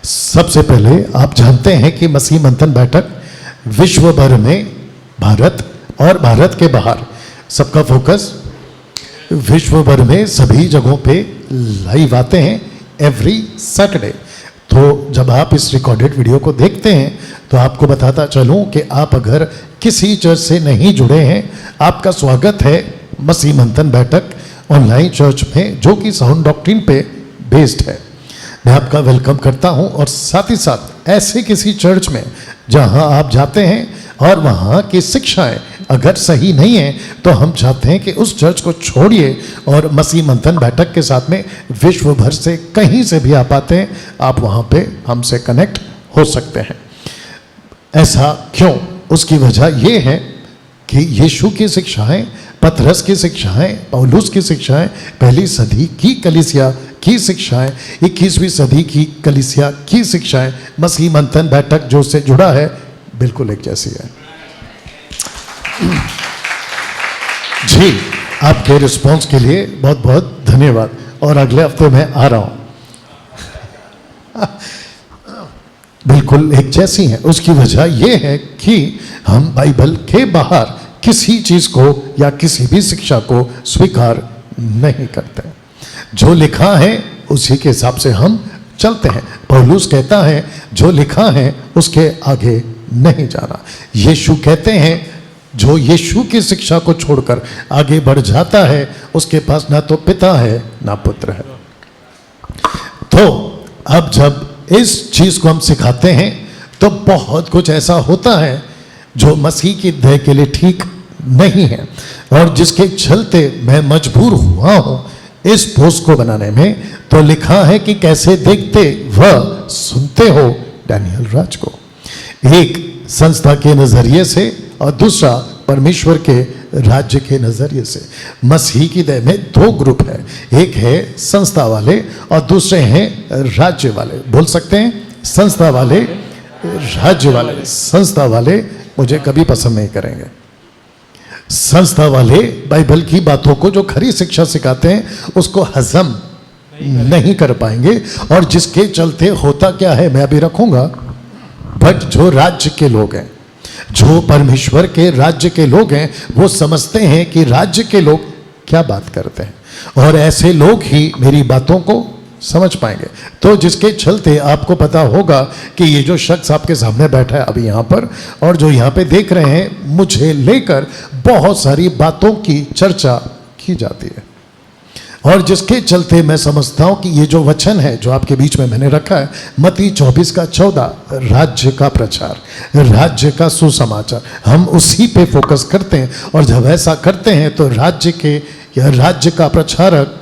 सबसे पहले आप जानते हैं कि मसीह मंथन बैठक विश्व भर में भारत और भारत के बाहर सबका फोकस विश्व भर में सभी जगहों पे लाइव आते हैं एवरी सैटरडे। तो जब आप इस रिकॉर्डेड वीडियो को देखते हैं तो आपको बताता चलूं कि आप अगर किसी चर्च से नहीं जुड़े हैं, आपका स्वागत है मसीह मंथन बैठक ऑनलाइन चर्च में, जो कि साउंड डॉक्ट्रिन पे बेस्ड है। मैं आपका वेलकम करता हूं और साथ ही साथ ऐसे किसी चर्च में जहां आप जाते हैं और वहां की शिक्षाएं अगर सही नहीं है तो हम चाहते हैं कि उस चर्च को छोड़िए और मसीह मंथन बैठक के साथ में विश्व भर से कहीं से भी आप आते हैं, आप वहां पे हमसे कनेक्ट हो सकते हैं। ऐसा क्यों? उसकी वजह यह है कि यीशु की शिक्षाएं, पतरस की शिक्षाएं, पौलुस की शिक्षाएं, पहली सदी की कलीसिया की शिक्षाएं, 21वीं सदी की कलीसिया की शिक्षाएं, मसीह मंथन बैठक जो से जुड़ा है बिल्कुल एक जैसी है। जी, आपके रिस्पांस के लिए बहुत बहुत धन्यवाद और अगले हफ्ते मैं आ रहा हूं। बिल्कुल एक जैसी है। उसकी वजह यह है कि हम बाइबल के बाहर किसी चीज को या किसी भी शिक्षा को स्वीकार नहीं करते। जो लिखा है उसी के हिसाब से हम चलते हैं। पौलुस कहता है जो लिखा है उसके आगे नहीं जाना। यीशु कहते हैं जो यीशु की शिक्षा को छोड़कर आगे बढ़ जाता है उसके पास ना तो पिता है ना पुत्र है। तो अब जब इस चीज को हम सिखाते हैं तो बहुत कुछ ऐसा होता है जो मसीह की दया के लिए ठीक नहीं है और जिसके चलते मैं मजबूर हुआ हूं इस पोस्ट को बनाने में। तो लिखा है कि कैसे देखते व सुनते हो डैनियल राज को, एक संस्था के नजरिए से और दूसरा परमेश्वर के राज्य के नजरिए से। मसीह की दया में दो ग्रुप है, एक है संस्था वाले और दूसरे हैं राज्य वाले। बोल सकते हैं संस्था वाले, राज्य वाले। संस्था वाले मुझे कभी पसंद नहीं करेंगे। संस्था वाले बाइबल की बातों को जो खरी शिक्षा सिखाते हैं उसको हजम नहीं कर पाएंगे और जिसके चलते होता क्या है मैं अभी रखूंगा। बट जो राज्य के लोग हैं, जो परमेश्वर के राज्य के लोग हैं, वो समझते हैं कि राज्य के लोग क्या बात करते हैं और ऐसे लोग ही मेरी बातों को समझ पाएंगे। तो जिसके चलते आपको पता होगा कि ये जो शख्स आपके सामने बैठा है अभी यहाँ पर और जो यहाँ पे देख रहे हैं, मुझे लेकर बहुत सारी बातों की चर्चा की जाती है और जिसके चलते मैं समझता हूं कि ये जो वचन है जो आपके बीच में मैंने रखा है, मत्ती 24:14, राज्य का प्रचार, राज्य का सुसमाचार, हम उसी पे फोकस करते हैं। और जब ऐसा करते हैं तो राज्य के या राज्य का प्रचारक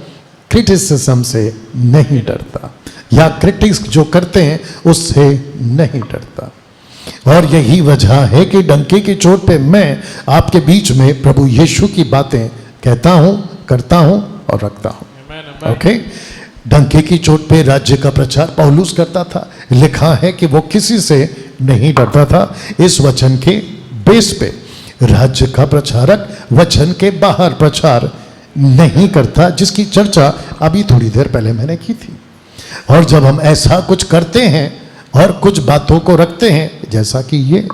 क्रिटिसिज्म से नहीं डरता या क्रिटिक्स जो करते हैं उससे नहीं डरता। और यही वजह है कि डंके की चोट पे मैं आपके बीच में प्रभु यीशु की बातें कहता हूं, करता हूं और रखता हूं। ओके, डंके की चोट पे राज्य का प्रचार पौलुस करता था। लिखा है कि वो किसी से नहीं डरता था। इस वचन के बेस पे राज्य का प्रचारक वचन के बाहर प्रचार नहीं करता, जिसकी चर्चा अभी थोड़ी देर पहले मैंने की थी। और जब हम ऐसा कुछ करते हैं और कुछ बातों को रखते हैं जैसा कि ये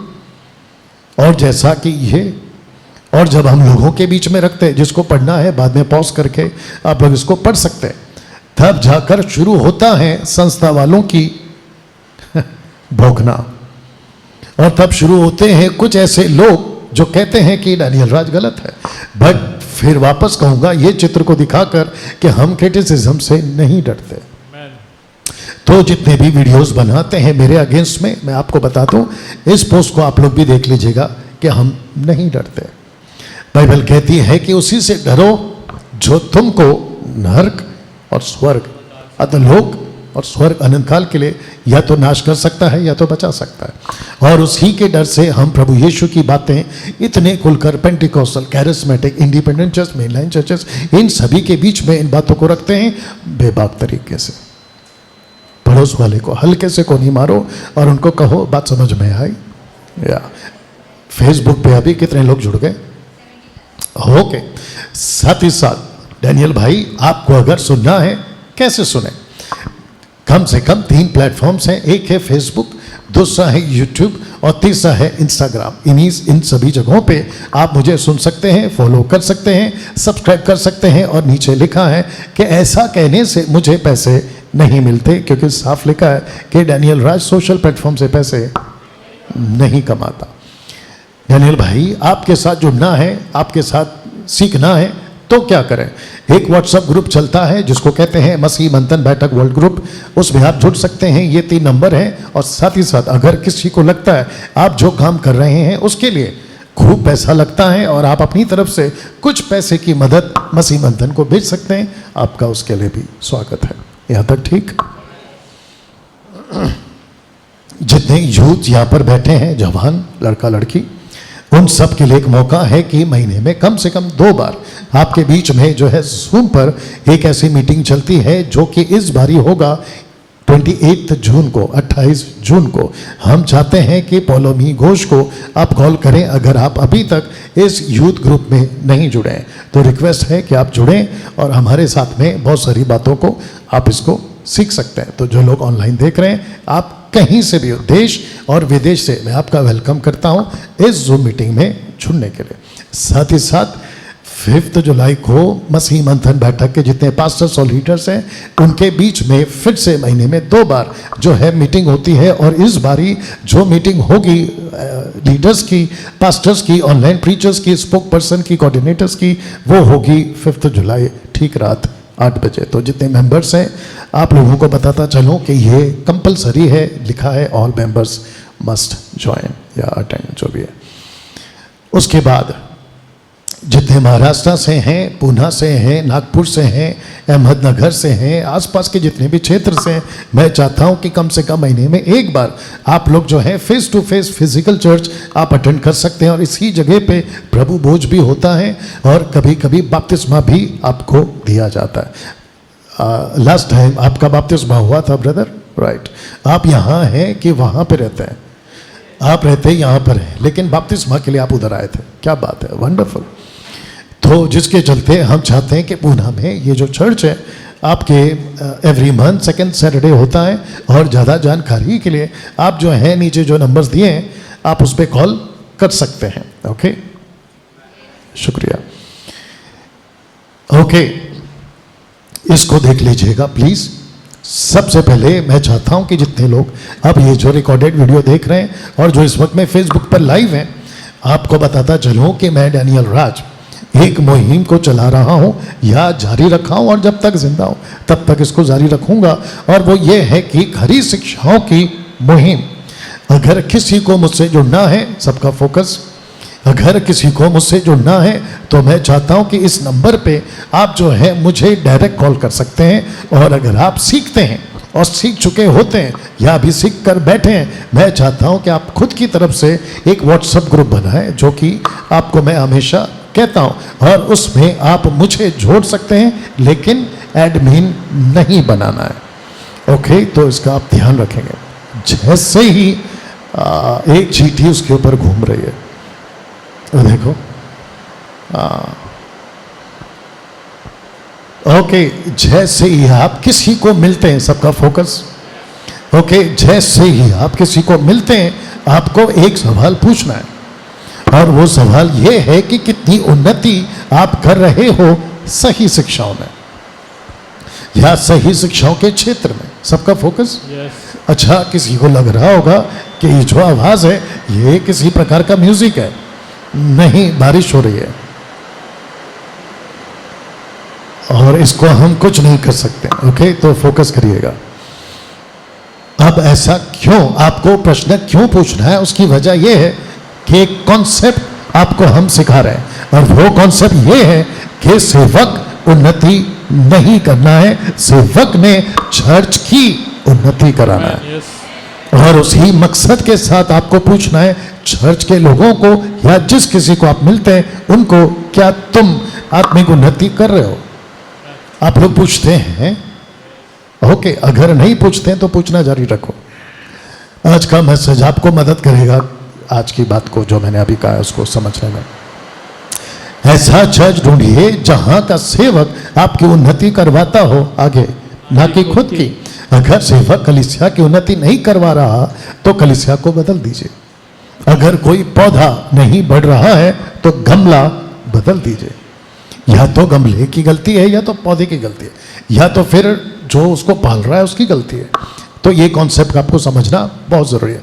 और जैसा कि ये, और जब हम लोगों के बीच में रखते हैं, जिसको पढ़ना है बाद में पॉज करके आप लोग इसको पढ़ सकते हैं, तब जाकर शुरू होता है संस्था वालों की भोगना। और तब शुरू होते हैं कुछ ऐसे लोग जो कहते हैं कि डैनियल राज गलत है। बट फिर वापस कहूंगा ये चित्र को दिखाकर कि हम क्रिटिसिज्म से नहीं डरते। तो जितने भी वीडियोस बनाते हैं मेरे अगेंस्ट में, मैं आपको बता दूं, इस पोस्ट को आप लोग भी देख लीजिएगा कि हम नहीं डरते। बाइबल कहती है कि उसी से डरो जो तुमको नरक और स्वर्ग, अधोलोक और स्वर्ग अनंत काल के लिए या तो नाश कर सकता है या तो बचा सकता है। और उसी के डर से हम प्रभु यीशु की बातें इतने खुलकर Pentecostal, charismatic, independent church, mainline churches, इन सभी के बीच में इन बातों को रखते हैं बेबाक तरीके से। पड़ोस वाले को हल्के से को नहीं मारो और उनको कहो बात समझ में आई। या फेसबुक पे अभी कितने लोग जुड़ गए? ओके, साथ ही साथ डैनियल भाई आपको अगर सुनना है कैसे सुने? कम से कम 3 प्लेटफॉर्म्स हैं। एक है फेसबुक, दूसरा है यूट्यूब और तीसरा है इंस्टाग्राम। इन सभी जगहों पे आप मुझे सुन सकते हैं, फॉलो कर सकते हैं, सब्सक्राइब कर सकते हैं। और नीचे लिखा है कि ऐसा कहने से मुझे पैसे नहीं मिलते, क्योंकि साफ लिखा है कि डैनियल राज सोशल प्लेटफॉर्म से पैसे नहीं कमाता। डैनियल भाई, आपके साथ जुड़ना है, आपके साथ सीखना है तो क्या करें? एक व्हाट्सएप ग्रुप चलता है जिसको कहते हैं मसीह मंथन बैठक वर्ल्ड ग्रुप, उसमें आप जुड़ सकते हैं। ये 3 नंबर हैं। और साथ ही साथ अगर किसी को लगता है आप जो काम कर रहे हैं उसके लिए खूब पैसा लगता है और आप अपनी तरफ से कुछ पैसे की मदद मसीह मंथन को भेज सकते हैं, आपका उसके लिए भी स्वागत है। यहाँ तक ठीक? जितने यूथ यहाँ पर बैठे हैं, जवान लड़का लड़की, उन सब के लिए एक मौका है कि महीने में कम से कम 2 बार आपके बीच में जो है ज़ूम पर एक ऐसी मीटिंग चलती है जो कि इस बारी होगा 28 जून को, 28 जून को। हम चाहते हैं कि पौलोमी घोष को आप कॉल करें अगर आप अभी तक इस यूथ ग्रुप में नहीं जुड़े हैं, तो रिक्वेस्ट है कि आप जुड़ें और हमारे साथ में बहुत सारी बातों को आप इसको सीख सकते हैं। तो जो लोग ऑनलाइन देख रहे हैं, आप कहीं से भी हो, देश और विदेश से, मैं आपका वेलकम करता हूं इस जूम मीटिंग में जुड़ने के लिए। साथ ही साथ 5 जुलाई को मसीह मंथन बैठक के जितने पास्टर्स और लीडर्स हैं, उनके बीच में फिर से महीने में 2 बार जो है मीटिंग होती है। और इस बारी जो मीटिंग होगी लीडर्स की, पास्टर्स की, ऑनलाइन प्रीचर्स की, स्पोक पर्सन की, कोऑर्डिनेटर्स की, वो होगी 5 जुलाई ठीक रात 8 बजे। तो जितने मेंबर्स हैं, आप लोगों को बताता चलूं कि ये कंपलसरी है, लिखा है ऑल मेंबर्स मस्ट ज्वाइन या अटेंड, जो भी है। उसके बाद जितने महाराष्ट्र से हैं, पूना से हैं, नागपुर से हैं, अहमदनगर से हैं, आसपास के जितने भी क्षेत्र से हैं, मैं चाहता हूं कि कम से कम महीने में 1 बार आप लोग जो है face to face physical church आप अटेंड कर सकते हैं। और इसी जगह पे प्रभु भोज भी होता है और कभी कभी बपतिस्मा भी आपको दिया जाता है। लास्ट टाइम आपका बपतिस्मा हुआ था ब्रदर, राइट? आप यहाँ हैं कि वहाँ पे रहते हैं? आप रहते यहाँ पर हैं, लेकिन बपतिस्मा के लिए आप उधर आए थे। क्या बात है, वंडरफुल। तो जिसके चलते हम चाहते हैं कि पूना में ये जो चर्च है आपके एवरी मंथ सेकंड सैटरडे होता है। और ज़्यादा जानकारी के लिए आप जो है नीचे जो नंबर्स दिए हैं आप उस पर कॉल कर सकते हैं। ओके, शुक्रिया। ओके, इसको देख लीजिएगा प्लीज़। सबसे पहले मैं चाहता हूं कि जितने लोग अब ये जो रिकॉर्डेड वीडियो देख रहे हैं और जो इस वक्त में फेसबुक पर लाइव हैं, आपको बताता चलूं कि मैं डैनियल राज एक मुहिम को चला रहा हूं या जारी रखा हूं, और जब तक जिंदा हूं तब तक इसको जारी रखूंगा। और वो ये है कि खरी शिक्षाओं की मुहिम। अगर किसी को मुझसे जुड़ना है, सबका फोकस, अगर किसी को मुझसे जुड़ना है तो मैं चाहता हूं कि इस नंबर पे आप जो है मुझे डायरेक्ट कॉल कर सकते हैं। और अगर आप सीखते हैं और सीख चुके होते हैं या अभी सीख कर बैठे हैं, मैं चाहता हूं कि आप खुद की तरफ से एक व्हाट्सएप ग्रुप बनाएं, जो कि आपको मैं हमेशा कहता हूं, और उसमें आप मुझे जोड़ सकते हैं, लेकिन एडमिन नहीं बनाना है। ओके, तो इसका आप ध्यान रखेंगे। जैसे ही एक चींटी उसके ऊपर घूम रही है, देखो, ओके, जैसे ही आप किसी को मिलते हैं, सबका फोकस, ओके, जैसे ही आप किसी को मिलते हैं आपको एक सवाल पूछना है, और वो सवाल ये है कि कितनी उन्नति आप कर रहे हो सही शिक्षाओं में या सही शिक्षाओं के क्षेत्र में। सबका फोकस, अच्छा, किसी को लग रहा होगा कि ये जो आवाज है ये किसी प्रकार का म्यूजिक है। नहीं, बारिश हो रही है और इसको हम कुछ नहीं कर सकते। ओके, तो फोकस करिएगा। अब ऐसा क्यों, आपको प्रश्न क्यों पूछना है, उसकी वजह यह है कि एक कॉन्सेप्ट आपको हम सिखा रहे हैं, और वो कॉन्सेप्ट ये है कि सेवक उन्नति नहीं करना है, सेवक ने चर्च की उन्नति कराना है। और उसी मकसद के साथ आपको पूछना है चर्च के लोगों को या जिस किसी को आप मिलते हैं उनको, क्या तुम आत्मिक उन्नति कर रहे हो? आप लोग पूछते हैं? ओके, अगर नहीं पूछते हैं तो पूछना जारी रखो। आज का मैसेज आपको मदद करेगा आज की बात को जो मैंने अभी कहा है उसको समझने में। ऐसा चर्च ढूंढिए जहां का सेवक आपकी उन्नति करवाता हो आगे, ना कि खुद की। अगर सेवक कलीसिया की उन्नति नहीं करवा रहा तो कलीसिया को बदल दीजिए। अगर कोई पौधा नहीं बढ़ रहा है तो गमला बदल दीजिए। या तो गमले की गलती है या तो पौधे की गलती है, या तो फिर जो उसको पाल रहा है उसकी गलती है। तो ये कॉन्सेप्ट आपको समझना बहुत जरूरी है।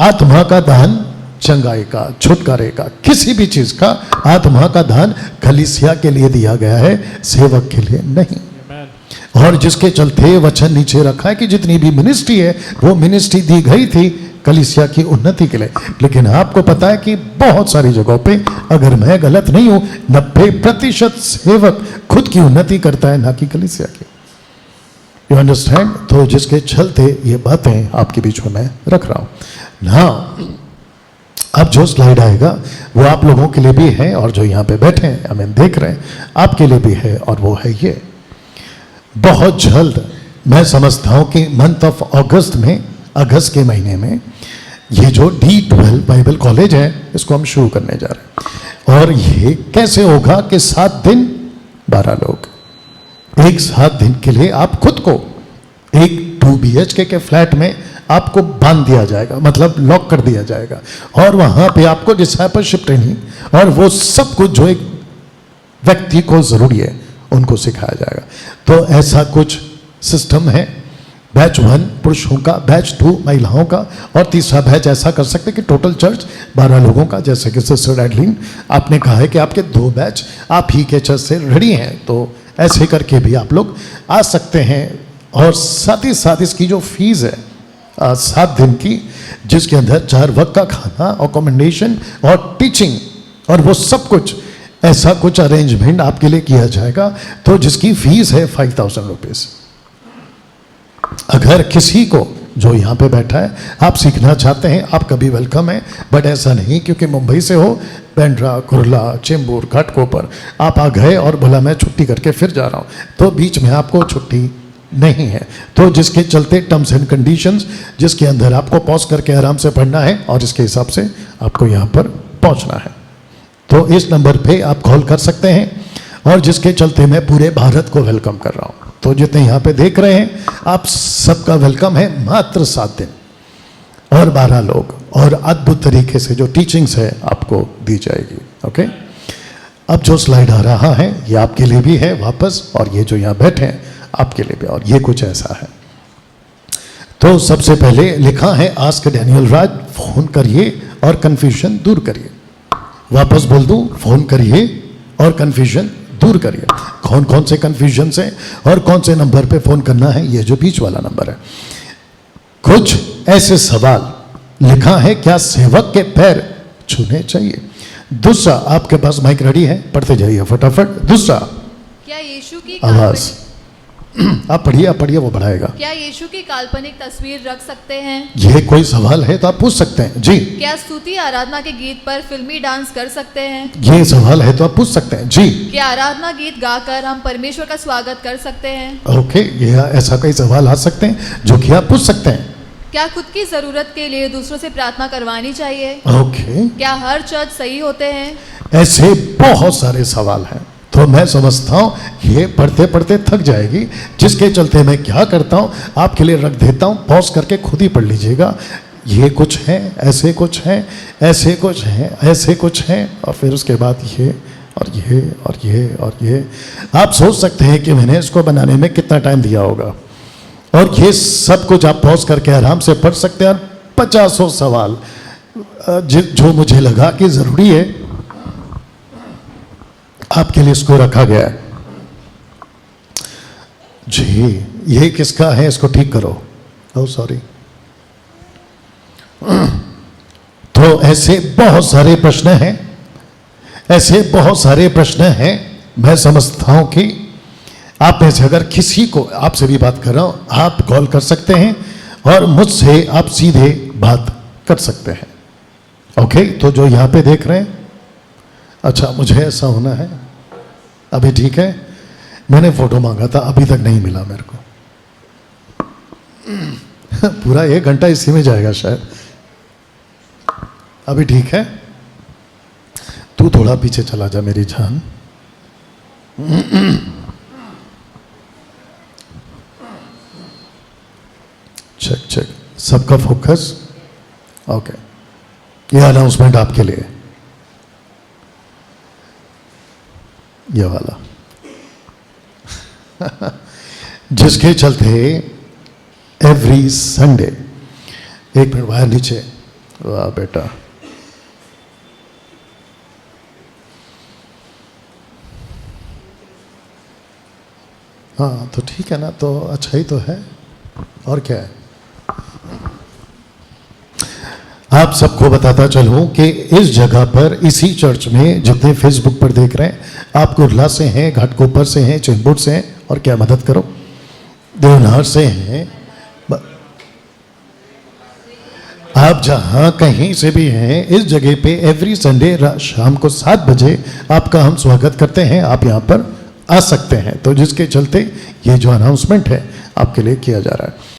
आत्मा का दान चंगाई का, छुटकारे का, किसी भी चीज का आत्मा का दान कलीसिया के लिए दिया गया है, सेवक के लिए नहीं। और जिसके चलते वचन नीचे रखा है कि जितनी भी मिनिस्ट्री है वो मिनिस्ट्री दी गई थी कलीसिया की उन्नति के लिए। लेकिन आपको पता है कि बहुत सारी जगहों पे, अगर मैं गलत नहीं हूं, 90% सेवक खुद की उन्नति करता है, ना कि कलीसिया की। You understand? तो जिसके चलते ये बातें आपके बीच में मैं रख रहा हूं ना। अब जो स्लाइड आएगा वो आप लोगों के लिए भी है, और जो यहाँ पे बैठे हैं हमें देख रहे हैं आपके लिए भी है, और वो है ये। बहुत जल्द मैं समझता हूं कि मंथ ऑफ अगस्त में, अगस्त के महीने में, ये जो D12 बाइबल कॉलेज है इसको हम शुरू करने जा रहे हैं। और ये कैसे होगा कि 7 दिन 12 लोग, एक 7 दिन के लिए आप खुद को एक 2 BHK के फ्लैट में आपको बांध दिया जाएगा, मतलब लॉक कर दिया जाएगा, और वहां पे आपको डिसाइपलशिप ट्रेनिंग और वो सब कुछ जो एक व्यक्ति को जरूरी है उनको सिखाया जाएगा। तो ऐसा कुछ सिस्टम है। बैच 1 पुरुषों का, बैच 2 महिलाओं का, और तीसरा बैच ऐसा कर सकते हैं कि टोटल चर्च 12 लोगों का। जैसे कि सिस्टर एडलिन आपने कहा है कि आपके 2 बैच आप ही के चर्च से रेडी हैं, तो ऐसे करके भी आप लोग आ सकते हैं। और साथ ही साथ इसकी जो फीस है 7 दिन की, जिसके अंदर 4 वक्त का खाना, अकोमोडेशन और टीचिंग, और वो सब कुछ, ऐसा कुछ अरेंजमेंट आपके लिए किया जाएगा, तो जिसकी फीस है 5000 रुपीज़। अगर किसी को जो यहाँ पे बैठा है आप सीखना चाहते हैं, आप कभी वेलकम है। बट ऐसा नहीं क्योंकि मुंबई से हो, बेंड्रा, कुर्ला, चेंबूर, घाटकोपर आप आ गए और बोला मैं छुट्टी करके फिर जा रहा हूँ, तो बीच में आपको छुट्टी नहीं है। तो जिसके चलते टर्म्स एंड कंडीशंस, जिसके अंदर आपको पॉज करके आराम से पढ़ना है और इसके हिसाब से आपको यहाँ पर पहुँचना है। तो इस नंबर पे आप कॉल कर सकते हैं, और जिसके चलते मैं पूरे भारत को वेलकम कर रहा हूँ। तो जितने यहाँ पे देख रहे हैं आप सबका वेलकम है। मात्र 7 दिन और 12 लोग, और अद्भुत तरीके से जो टीचिंग्स है आपको दी जाएगी। ओके, अब जो स्लाइड आ रहा है ये आपके लिए भी है वापस, और ये जो यहाँ बैठे हैं आपके लिए भी, और ये कुछ ऐसा है। तो सबसे पहले लिखा है आस्क डैनियल राज, फोन करिए और कंफ्यूजन दूर करिए। वापस बोल दूं, फोन करिए और कंफ्यूजन दूर करिए। कौन कौन से कंफ्यूजन है और कौन से नंबर पे फोन करना है, ये जो बीच वाला नंबर है। कुछ ऐसे सवाल लिखा है, क्या सेवक के पैर छूने चाहिए? दूसरा, आपके पास माइक रेडी है, पढ़ते जाइए फटाफट। दूसरा, क्या यीशु की आवाज आप पढ़िए वो बढ़ाएगा। क्या यीशु की काल्पनिक तस्वीर रख सकते हैं? ये कोई सवाल है तो आप पूछ सकते हैं जी। क्या स्तुति आराधना के गीत पर फिल्मी डांस कर सकते हैं? ये सवाल है तो आप पूछ सकते हैं जी। क्या आराधना गीत गाकर हम परमेश्वर का स्वागत कर सकते हैं? ओके, ये ऐसा कई सवाल आ सकते हैं जो कि आप पूछ सकते हैं। क्या खुद की जरूरत के लिए दूसरों से प्रार्थना करवानी चाहिए? ओके, क्या हर चर्च सही होते हैं? ऐसे बहुत सारे सवाल हैं। तो मैं समझता हूँ ये पढ़ते पढ़ते थक जाएगी, जिसके चलते मैं क्या करता हूँ आपके लिए रख देता हूँ, पॉज करके खुद ही पढ़ लीजिएगा। ये कुछ है, ऐसे कुछ है, ऐसे कुछ है, ऐसे कुछ है, और फिर उसके बाद ये और ये और ये और ये। आप सोच सकते हैं कि मैंने इसको बनाने में कितना टाइम दिया होगा, और ये सब कुछ आप पॉज करके आराम से पढ़ सकते हैं। और 50 सवाल जो मुझे लगा कि ज़रूरी है आपके लिए इसको रखा गया है। जी, ये किसका है, इसको ठीक करो। Oh sorry. तो ऐसे बहुत सारे प्रश्न हैं, ऐसे बहुत सारे प्रश्न हैं। मैं समझता हूं कि आप में से अगर किसी को, आपसे भी बात कर रहा हूं, आप कॉल कर सकते हैं और मुझसे आप सीधे बात कर सकते हैं। ओके, तो जो यहां पे देख रहे हैं, अच्छा मुझे ऐसा होना है, अभी ठीक है। मैंने फोटो मांगा था, अभी तक नहीं मिला मेरे को। पूरा 1 घंटा इसी में जाएगा शायद। अभी ठीक है, तू थोड़ा पीछे चला जा मेरी जान। चेक चेक, सबका फोकस। ओके, ये अनाउंसमेंट आपके लिए, ये वाला जिसके चलते एवरी संडे, एक मिनट बाहर नीचे, वाह बेटा, हाँ तो ठीक है ना, तो अच्छा ही तो है, और क्या है। आप सबको बताता चलूं कि इस जगह पर, इसी चर्च में, जितने फेसबुक पर देख रहे हैं, आप कुर्ला से हैं, घाटकोपर से हैं, चिंबुट से हैं, और क्या मदद करो, देवनार से हैं, आप जहां कहीं से भी हैं, इस जगह पे एवरी संडे शाम को 7 बजे आपका हम स्वागत करते हैं, आप यहां पर आ सकते हैं। तो जिसके चलते ये जो अनाउंसमेंट है आपके लिए किया जा रहा है।